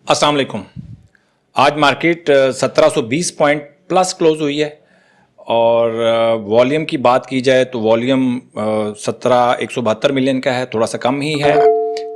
अस्सलाम वालेकुम। आज मार्केट 1720 पॉइंट प्लस क्लोज हुई है और वॉल्यूम की बात की जाए तो वॉल्यूम 17172 मिलियन का है, थोड़ा सा कम ही है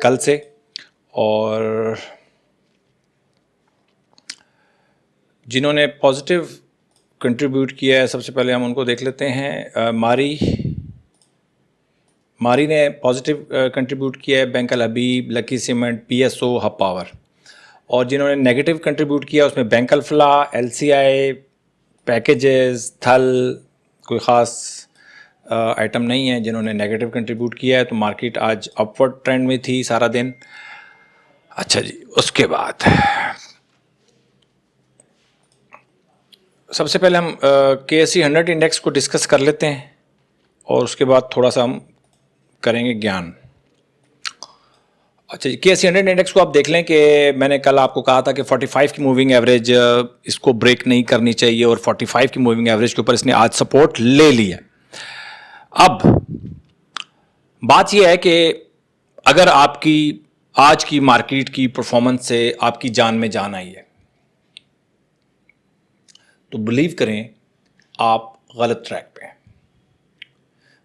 कल से। और जिन्होंने पॉजिटिव कंट्रीब्यूट किया है सबसे पहले हम उनको देख लेते हैं। मारी ने पॉजिटिव कंट्रीब्यूट किया है, bank Al Habib, Lucky Cement, PSO, Hub Power. और जिन्होंने नेगेटिव कंट्रीब्यूट किया उसमें बैंक अल्फला, एलसीआई, पैकेजेस, थल, कोई ख़ास आइटम नहीं है जिन्होंने नेगेटिव कंट्रीब्यूट किया है। तो मार्केट आज अपवर्ड ट्रेंड में थी सारा दिन। अच्छा जी, उसके बाद सबसे पहले हम KSE 100 इंडेक्स को डिस्कस कर लेते हैं और उसके बाद थोड़ा सा हम करेंगे ज्ञान। अच्छा जी, KSE 100 इंडेक्स को आप देख लें कि मैंने कल आपको कहा था कि 45 की मूविंग एवरेज इसको ब्रेक नहीं करनी चाहिए और 45 की मूविंग एवरेज के ऊपर इसने आज सपोर्ट ले लिया। अब बात यह है कि अगर आपकी आज की मार्केट की परफॉर्मेंस से आपकी जान में जान आई है तो बिलीव करें आप गलत ट्रैक पे हैं।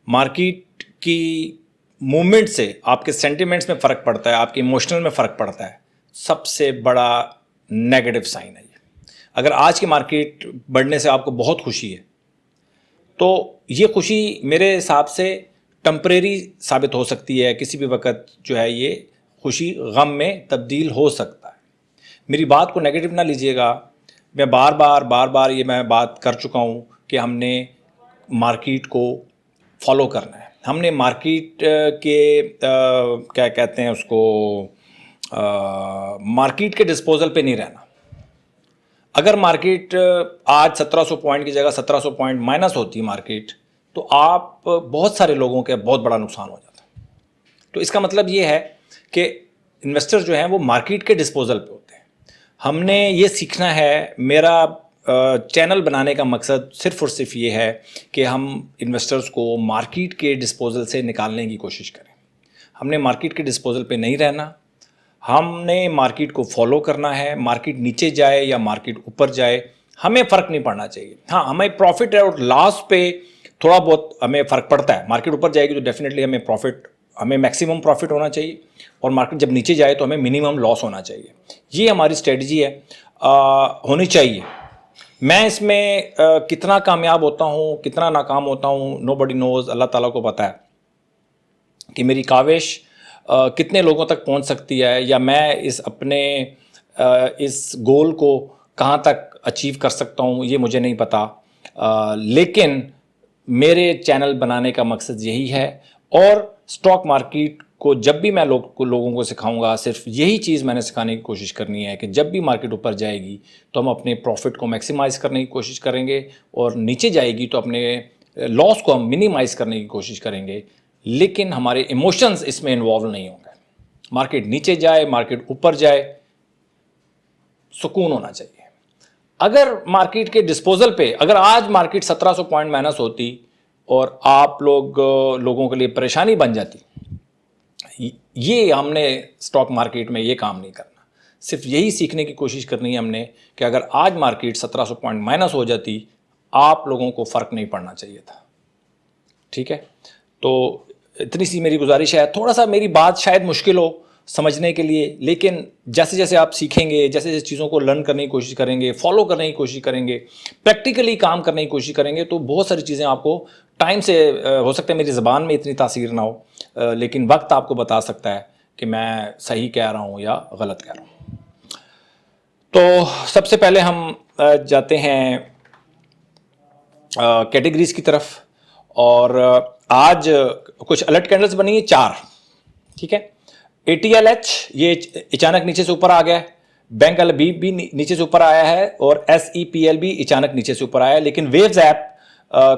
मार्केट की मूवमेंट से आपके सेंटिमेंट्स में फ़र्क पड़ता है, आपके इमोशनल में फ़र्क पड़ता है। सबसे बड़ा नेगेटिव साइन है ये। अगर आज की मार्केट बढ़ने से आपको बहुत खुशी है तो ये खुशी मेरे हिसाब से टेम्परेरी साबित हो सकती है। किसी भी वक्त जो है ये खुशी गम में तब्दील हो सकता है। मेरी बात को नेगेटिव ना लीजिएगा। मैं बार बार ये मैं बात कर चुका हूँ कि हमने मार्केट को फॉलो करना है। हमने मार्केट के क्या कहते हैं उसको, मार्केट के डिस्पोजल पे नहीं रहना। अगर मार्केट आज 1700 पॉइंट की जगह 1700 पॉइंट माइनस होती मार्केट तो आप बहुत सारे लोगों के बहुत बड़ा नुकसान हो जाता। तो इसका मतलब ये है कि इन्वेस्टर्स जो हैं वो मार्केट के डिस्पोजल पे होते हैं। हमने ये सीखना है। मेरा चैनल बनाने का मकसद सिर्फ और सिर्फ ये है कि हम इन्वेस्टर्स को मार्केट के डिस्पोजल से निकालने की कोशिश करें। हमने मार्केट के डिस्पोजल पे नहीं रहना, हमने मार्केट को फॉलो करना है। मार्केट नीचे जाए या मार्केट ऊपर जाए हमें फ़र्क नहीं पड़ना चाहिए। हाँ, हमें प्रॉफिट और लॉस पे थोड़ा बहुत हमें फ़र्क पड़ता है। मार्केट ऊपर जाएगी तो डेफिनेटली हमें मैक्सिमम प्रॉफिट होना चाहिए और मार्केट जब नीचे जाए तो हमें मिनिमम लॉस होना चाहिए। ये हमारी स्ट्रेटजी है, होनी चाहिए। मैं इसमें कितना कामयाब होता हूँ, कितना नाकाम होता हूँ, नोबडी नोज़, अल्लाह ताला को पता है कि मेरी काविश कितने लोगों तक पहुँच सकती है या मैं इस गोल को कहाँ तक अचीव कर सकता हूँ, ये मुझे नहीं पता। लेकिन मेरे चैनल बनाने का मकसद यही है और स्टॉक मार्केट को जब भी मैं लोगों को सिखाऊंगा सिर्फ यही चीज़ मैंने सिखाने की कोशिश करनी है कि जब भी मार्केट ऊपर जाएगी तो हम अपने प्रॉफिट को मैक्सिमाइज़ करने की कोशिश करेंगे और नीचे जाएगी तो अपने लॉस को हम मिनिमाइज़ करने की कोशिश करेंगे। लेकिन हमारे इमोशंस इसमें इन्वॉल्व नहीं होंगे। मार्केट नीचे जाए, मार्केट ऊपर जाए, सुकून होना चाहिए। अगर मार्केट के डिस्पोजल पे अगर आज मार्केट 1700 पॉइंट माइनस होती और आप लोगों के लिए परेशानी बन जाती, ये हमने स्टॉक मार्केट में ये काम नहीं करना। सिर्फ यही सीखने की कोशिश करनी है हमने कि अगर आज मार्केट 1700 पॉइंट माइनस हो जाती आप लोगों को फ़र्क नहीं पड़ना चाहिए था। ठीक है, तो इतनी सी मेरी गुजारिश है। थोड़ा सा मेरी बात शायद मुश्किल हो समझने के लिए, लेकिन जैसे जैसे आप सीखेंगे, जैसे जैसे चीज़ों को लर्न करने की कोशिश करेंगे, फॉलो करने की कोशिश करेंगे, प्रैक्टिकली काम करने की कोशिश करेंगे तो बहुत सारी चीज़ें आपको टाइम से हो सकता है मेरी ज़बान में इतनी तासीर ना हो, लेकिन वक्त आपको बता सकता है कि मैं सही कह रहा हूँ या गलत कह रहा हूँ। तो सबसे पहले हम जाते हैं कैटेगरीज की तरफ और आज कुछ अलर्ट कैंडल्स बनी है 4। ठीक है, ATLH ये अचानक नीचे से ऊपर आ गया है, बैंक अल हबीब भी नीचे से ऊपर आया है और SEPL भी अचानक नीचे से ऊपर आया है। लेकिन वेव्स ऐप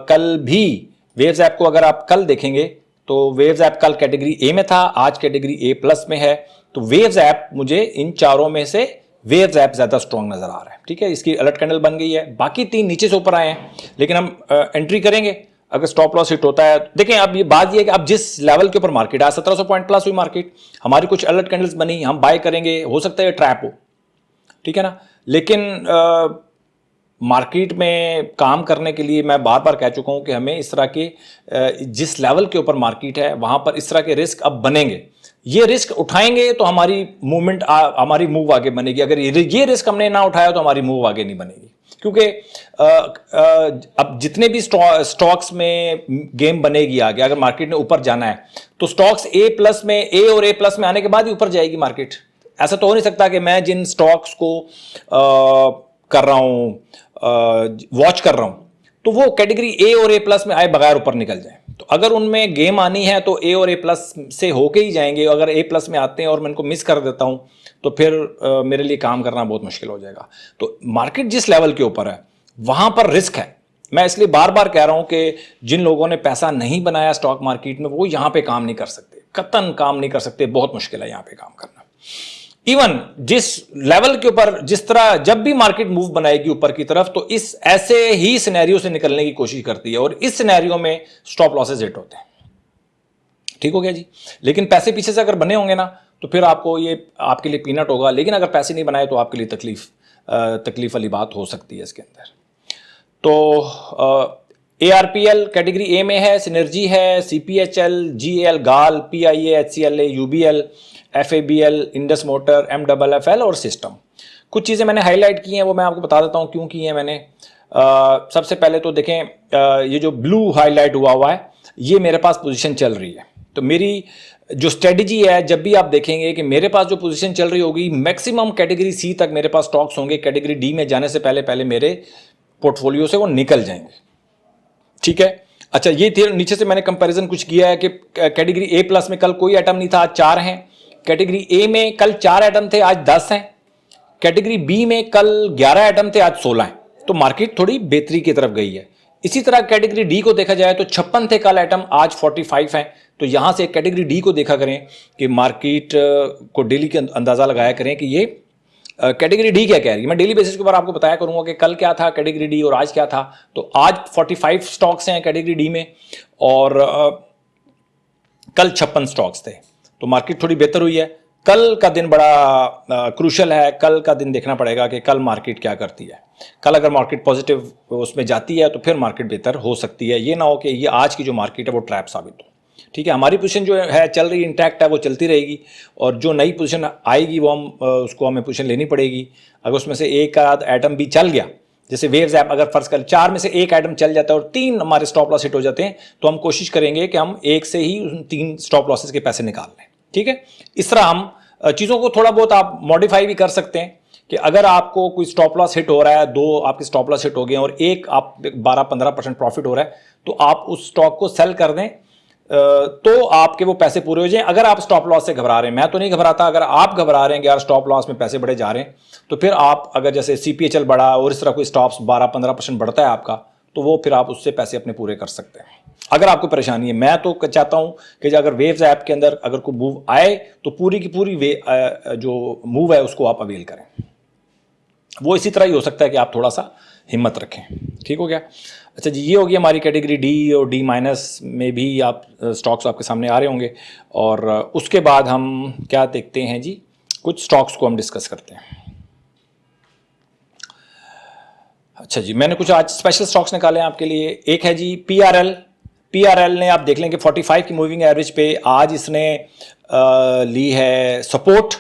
कल भी, वेव्स ऐप को अगर आप कल देखेंगे तो वेव्स ऐप कल कैटेगरी A में था, आज कैटेगरी A+ में है। तो वेव्स ऐप मुझे इन चारों में से वेव्स ऐप ज़्यादा स्ट्रॉन्ग नज़र आ रहा है। ठीक है, इसकी अलर्ट कैंडल बन गई है। बाकी 3 नीचे से ऊपर आए हैं, लेकिन हम एंट्री करेंगे अगर स्टॉप लॉस हिट होता है। देखें, अब ये बात ये है कि अब जिस लेवल के ऊपर मार्केट आज 1700 पॉइंट प्लस हुई मार्केट, हमारी कुछ अलर्ट कैंडल्स बनी, हम बाय करेंगे, हो सकता है ट्रैप हो। ठीक है ना। लेकिन मार्केट में काम करने के लिए मैं बार बार कह चुका हूँ कि हमें इस तरह के जिस लेवल के ऊपर मार्केट है वहाँ पर इस तरह के रिस्क अब बनेंगे। ये रिस्क उठाएंगे तो हमारी मूवमेंट हमारी मूव आगे बनेगी। अगर ये रिस्क हमने ना उठाया तो हमारी मूव आगे नहीं बनेगी, क्योंकि अब जितने भी स्टॉक्स में गेम बनेगी आगे, अगर मार्केट ने ऊपर जाना है तो स्टॉक्स ए और ए प्लस में आने के बाद ही ऊपर जाएगी मार्केट। ऐसा तो हो नहीं सकता कि मैं जिन स्टॉक्स को कर रहा हूं, वॉच कर रहा हूं, तो वो कैटेगरी ए और ए प्लस में आए बगैर ऊपर निकल जाए। तो अगर उनमें गेम आनी है तो ए और ए प्लस से होके ही जाएंगे। अगर ए प्लस में आते हैं और मैं इनको मिस कर देता हूं तो फिर मेरे लिए काम करना बहुत मुश्किल हो जाएगा। तो मार्केट जिस लेवल के ऊपर है वहां पर रिस्क है। मैं इसलिए बार बार कह रहा हूं कि जिन लोगों ने पैसा नहीं बनाया स्टॉक मार्केट में वो यहां पे काम नहीं कर सकते, कतन काम नहीं कर सकते। बहुत मुश्किल है यहां पे काम करना। इवन जिस लेवल के ऊपर जिस तरह जब भी मार्केट मूव बनाएगी ऊपर की तरफ तो इस ऐसे ही सिनेरियो से निकलने की कोशिश करती है, और इस सिनेरियो में स्टॉप लॉसेज हिट होते हैं। ठीक हो गया जी। लेकिन पैसे पीछे से अगर बने होंगे ना तो फिर आपको ये आपके लिए पीनट होगा। लेकिन अगर पैसे नहीं बनाए तो आपके लिए तकलीफ वाली बात हो सकती है इसके अंदर। तो ARPL कैटेगरी ए में है, सिनर्जी है, CPHL, GAL, गाल, PIA, HCLA, UBL, FABL, Indus motor, MFFL और सिस्टम। कुछ चीज़ें मैंने हाईलाइट की हैं, वो मैं आपको बता देता हूँ क्यों की हैं मैंने। सबसे पहले तो देखें, ये जो ब्लू हाईलाइट हुआ है ये मेरे पास पोजीशन चल रही है। तो मेरी जो स्ट्रेटजी है, जब भी आप देखेंगे कि मेरे पास जो पोजीशन चल रही होगी, मैक्सिमम कैटेगरी सी तक मेरे पास स्टॉक्स होंगे। कैटेगरी डी में जाने से पहले मेरे पोर्टफोलियो से वो निकल जाएंगे। ठीक है। अच्छा, ये थे नीचे से मैंने कंपैरिजन कुछ किया है कि कैटेगरी ए प्लस में कल कोई आइटम नहीं था, आज 4 हैं। कैटेगरी ए में कल 4 आइटम थे, आज 10 हैं। कैटेगरी बी में कल 11 आइटम थे, आज 16 हैं। तो मार्केट थोड़ी बेहतरी की तरफ गई है। इसी तरह कैटेगरी डी को देखा जाए तो 56 थे कल आइटम, आज 45 हैं। तो यहां से कैटेगरी डी को देखा करें कि मार्केट को डेली के अंदाजा लगाया करें कि ये कैटेगरी डी क्या कह रही है। मैं डेली बेसिस के ऊपर आपको बताया करूंगा कि कल क्या था कैटेगरी डी और आज क्या था। तो आज 45 स्टॉक्स हैं कैटेगरी डी में और कल 56 स्टॉक्स थे। तो मार्केट थोड़ी बेहतर हुई है। कल का दिन बड़ा क्रूशल है। कल का दिन देखना पड़ेगा कि कल मार्केट क्या करती है। कल अगर मार्केट पॉजिटिव उसमें जाती है तो फिर मार्केट बेहतर हो सकती है। ये ना हो कि ये आज की जो मार्केट है वो ट्रैप साबित हो। ठीक है, हमारी पोजीशन जो है चल रही इंटैक्ट है, वो चलती रहेगी, और जो नई पोजीशन आएगी वो उसको हमें पोजीशन लेनी पड़ेगी। अगर उसमें से एक आध आइटम भी चल गया, जैसे वेव्स ऐप, अगर फर्ज कर 4 में से एक आइटम चल जाता है और 3 हमारे स्टॉप लॉस हिट हो जाते हैं, तो हम कोशिश करेंगे कि हम एक से ही उन 3 स्टॉप लॉसेस के पैसे निकाल लें। ठीक है, इस तरह हम चीज़ों को थोड़ा बहुत आप मॉडिफाई भी कर सकते हैं कि अगर आपको कोई स्टॉप लॉस हिट हो रहा है, 2 आपके स्टॉप लॉस हिट हो गए और एक आप 12-15% प्रॉफिट हो रहा है, तो आप उस स्टॉक को सेल कर दें तो आपके वो पैसे पूरे हो जाएं। अगर आप स्टॉप लॉस से घबरा रहे हैं, मैं तो नहीं घबराता, अगर आप घबरा रहे हैं कि यार स्टॉप लॉस में पैसे बढ़े जा रहे हैं, तो फिर आप अगर जैसे CPHL बढ़ा और इस तरह कोई स्टॉप्स 12-15% बढ़ता है आपका, तो वो फिर आप उससे पैसे अपने पूरे कर सकते हैं अगर आपको परेशानी है। मैं तो चाहता हूं कि अगर वेव्स ऐप के अंदर अगर कोई मूव आए तो पूरी की पूरी जो मूव है उसको आप अवेल करें। वो इसी तरह ही हो सकता है कि आप थोड़ा सा हिम्मत रखें। ठीक हो गया। अच्छा जी, ये होगी हमारी कैटेगरी डी, और डी माइनस में भी आप स्टॉक्स आपके सामने आ रहे होंगे। और उसके बाद हम क्या देखते हैं जी, कुछ स्टॉक्स को हम डिस्कस करते हैं। अच्छा जी, मैंने कुछ आज स्पेशल स्टॉक्स निकाले हैं आपके लिए। एक है जी PRL ने आप देख लेंगे 45 की मूविंग एवरेज पे आज इसने ली है सपोर्ट,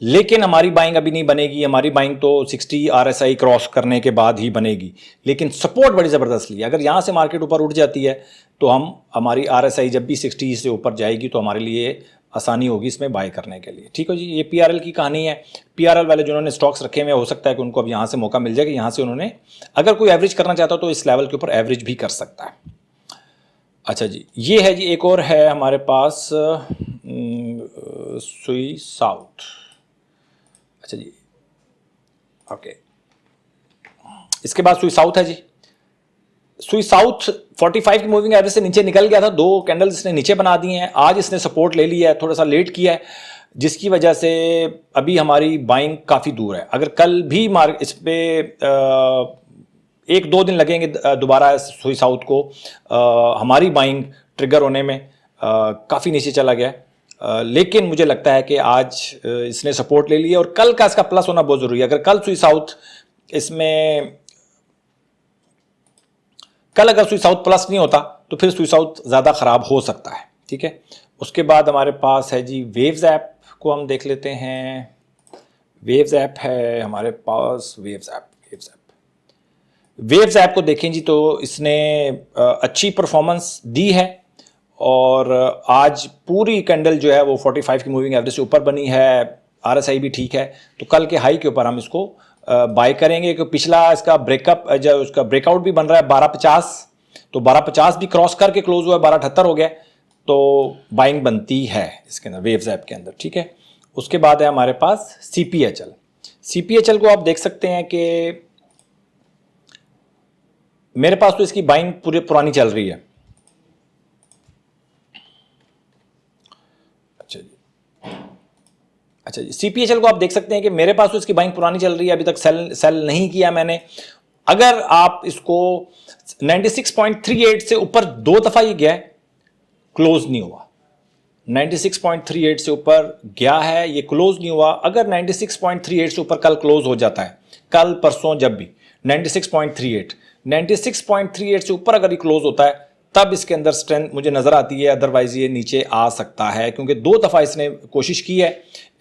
लेकिन हमारी बाइंग अभी नहीं बनेगी। हमारी बाइंग तो 60 RSI क्रॉस करने के बाद ही बनेगी, लेकिन सपोर्ट बड़ी ज़बरदस्त ली है। अगर यहाँ से मार्केट ऊपर उठ जाती है तो हमारी RSI जब भी 60 से ऊपर जाएगी तो हमारे लिए आसानी होगी इसमें बाय करने के लिए। ठीक है जी, ये PRL की कहानी है। PRL वाले जिन्होंने स्टॉक्स रखे हुए हो सकता है कि उनको अब यहाँ से मौका मिल जाए कि यहाँ से उन्होंने अगर कोई एवरेज करना चाहता हो तो इस लेवल के ऊपर एवरेज भी कर सकता है। अच्छा जी, ये है जी, एक और है हमारे पास सुई साउथ। अच्छा जी, ओके, इसके बाद सुई साउथ है जी। सुई साउथ 45 की मूविंग एवरेज से नीचे निकल गया था, 2 कैंडल्स इसने नीचे बना दी हैं। आज इसने सपोर्ट ले लिया है, थोड़ा सा लेट किया है, जिसकी वजह से अभी हमारी बाइंग काफ़ी दूर है। अगर कल भी इस पे 1-2 दिन लगेंगे दोबारा सुई साउथ को हमारी बाइंग ट्रिगर होने में। काफ़ी नीचे चला गया। लेकिन मुझे लगता है कि आज इसने सपोर्ट ले लिया और कल का इसका प्लस होना बहुत ज़रूरी है। अगर कल सुई साउथ इसमें अगर सुई साउथ प्लस नहीं होता तो फिर सुई साउथ ज़्यादा ख़राब हो सकता है। ठीक है, उसके बाद हमारे पास है जी वेव्स ऐप को हम देख लेते हैं। वेव्स ऐप है हमारे पास, वेव्स ऐप को देखें जी तो इसने अच्छी परफॉर्मेंस दी है और आज पूरी कैंडल जो है वो 45 की मूविंग एवरेज से ऊपर बनी है, RSI भी ठीक है, तो कल के हाई के ऊपर हम इसको बाय करेंगे। क्योंकि पिछला इसका ब्रेकअप जो उसका ब्रेकआउट भी बन रहा है 1250, तो 1250 भी क्रॉस करके क्लोज हुआ है, 1278 हो गया, तो बाइंग बनती है इसके अंदर वेव्स ऐप के अंदर। ठीक है, उसके बाद है हमारे पास CPHL को आप देख सकते हैं कि मेरे पास तो इसकी बाइंग पूरी पुरानी चल रही है। अच्छा जी, CPHL को आप देख सकते हैं कि मेरे पास तो इसकी बाइंग पुरानी चल रही है, अभी तक सेल नहीं किया मैंने। अगर आप इसको 96.38 से ऊपर 2 दफा ये गया है, क्लोज नहीं हुआ। 96.38 से ऊपर गया है, ये क्लोज नहीं हुआ। अगर 96.38 से ऊपर कल क्लोज हो जाता है, कल परसों जब भी 96.38 से ऊपर अगर ये क्लोज होता है, तब इसके अंदर स्ट्रेंथ मुझे नजर आती है। अदरवाइज ये नीचे आ सकता है, क्योंकि 2 दफा इसने कोशिश की है।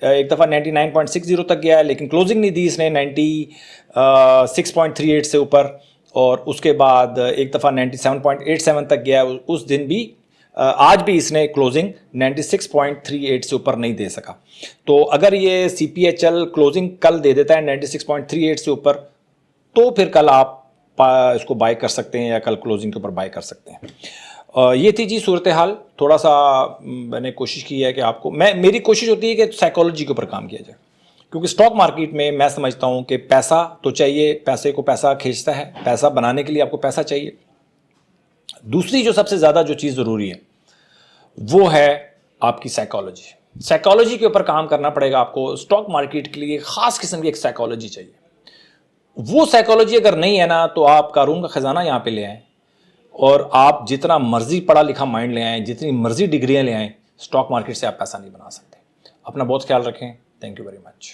एक दफा 99.60 तक गया है, लेकिन क्लोजिंग नहीं दी इसने 96.38 से ऊपर, और उसके बाद एक दफा 97.87 तक गया। उस दिन भी आज भी इसने क्लोजिंग 96.38 से ऊपर नहीं दे सका। तो अगर ये CPHL क्लोजिंग कल दे देता है 96.38 से ऊपर, तो फिर कल आप इसको बाय कर सकते हैं या कल क्लोजिंग के ऊपर बाय कर सकते हैं। ये थी जी सूरत हाल। थोड़ा सा मैंने कोशिश की है कि आपको मेरी कोशिश होती है कि साइकोलॉजी के ऊपर काम किया जाए, क्योंकि स्टॉक मार्केट में मैं समझता हूं कि पैसा तो चाहिए, पैसे को पैसा खींचता है, पैसा बनाने के लिए आपको पैसा चाहिए। दूसरी जो सबसे ज़्यादा जो चीज़ ज़रूरी है वो है आपकी साइकोलॉजी के ऊपर काम करना पड़ेगा आपको। स्टॉक मार्केट के लिए खास किस्म की एक साइकोलॉजी चाहिए। वो साइकोलॉजी अगर नहीं है ना, तो आप कारून का खजाना यहाँ पे ले आए और आप जितना मर्जी पढ़ा लिखा माइंड ले आए, जितनी मर्जी डिग्रियां ले आए, स्टॉक मार्केट से आप पैसा नहीं बना सकते। अपना बहुत ख्याल रखें। Thank you very much.